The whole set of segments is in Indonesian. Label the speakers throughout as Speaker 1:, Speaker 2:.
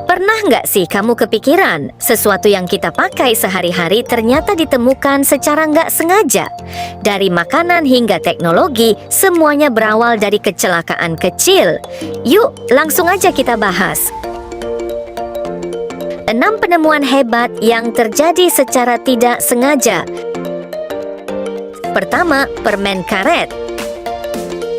Speaker 1: Pernah nggak sih kamu kepikiran sesuatu yang kita pakai sehari-hari ternyata ditemukan secara nggak sengaja? Dari makanan hingga teknologi, semuanya berawal dari kecelakaan kecil. Yuk, langsung aja kita bahas. 6 penemuan hebat yang terjadi secara tidak sengaja. Pertama, permen karet.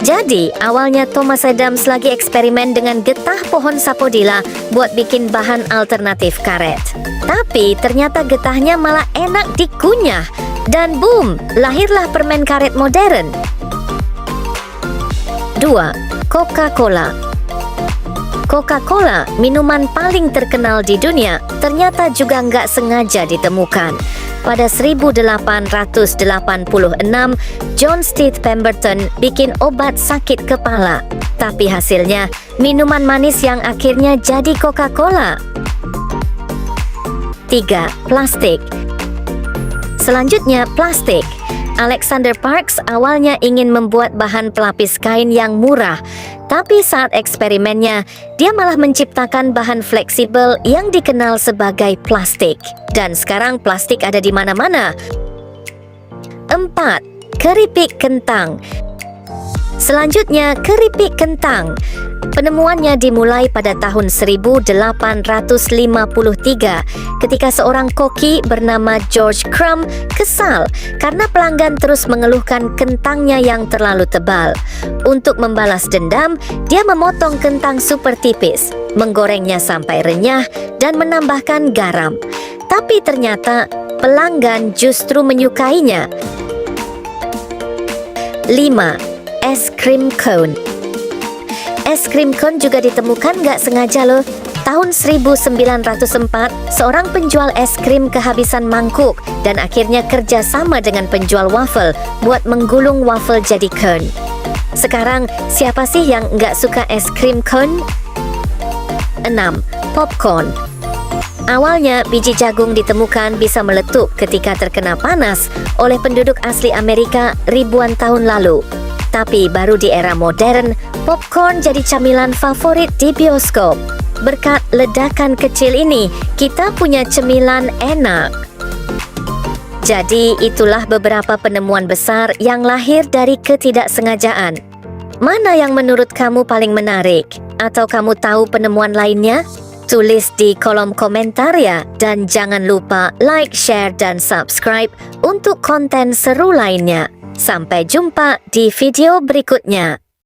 Speaker 1: Jadi, awalnya Thomas Adams lagi eksperimen dengan getah pohon sapodila buat bikin bahan alternatif karet. Tapi ternyata getahnya malah enak dikunyah. Dan boom, lahirlah permen karet modern. 2. Coca-Cola. Coca-Cola, minuman paling terkenal di dunia, ternyata juga nggak sengaja ditemukan. Pada 1886, John Stith Pemberton bikin obat sakit kepala. Tapi hasilnya, minuman manis yang akhirnya jadi Coca-Cola. 3. Plastik. Selanjutnya, plastik. Alexander Parks awalnya ingin membuat bahan pelapis kain yang murah. Tapi saat eksperimennya, dia malah menciptakan bahan fleksibel yang dikenal sebagai plastik. Dan sekarang plastik ada di mana-mana. 4. Keripik kentang. Selanjutnya, keripik kentang. Penemuannya dimulai pada tahun 1853 ketika seorang koki bernama George Crumb kesal karena pelanggan terus mengeluhkan kentangnya yang terlalu tebal. Untuk membalas dendam, dia memotong kentang super tipis, menggorengnya sampai renyah, dan menambahkan garam. Tapi ternyata pelanggan justru menyukainya. 5. Es krim cone. Es krim cone juga ditemukan nggak sengaja loh. Tahun 1904, seorang penjual es krim kehabisan mangkuk dan akhirnya kerja sama dengan penjual waffle buat menggulung waffle jadi cone. Sekarang, siapa sih yang nggak suka es krim cone? 6. Popcorn. Awalnya, biji jagung ditemukan bisa meletup ketika terkena panas oleh penduduk asli Amerika ribuan tahun lalu. Tapi baru di era modern, popcorn jadi camilan favorit di bioskop. Berkat ledakan kecil ini, kita punya cemilan enak. Jadi, itulah beberapa penemuan besar yang lahir dari ketidaksengajaan. Mana yang menurut kamu paling menarik? Atau kamu tahu penemuan lainnya? Tulis di kolom komentar ya. Dan jangan lupa like, share, dan subscribe untuk konten seru lainnya. Sampai jumpa di video berikutnya.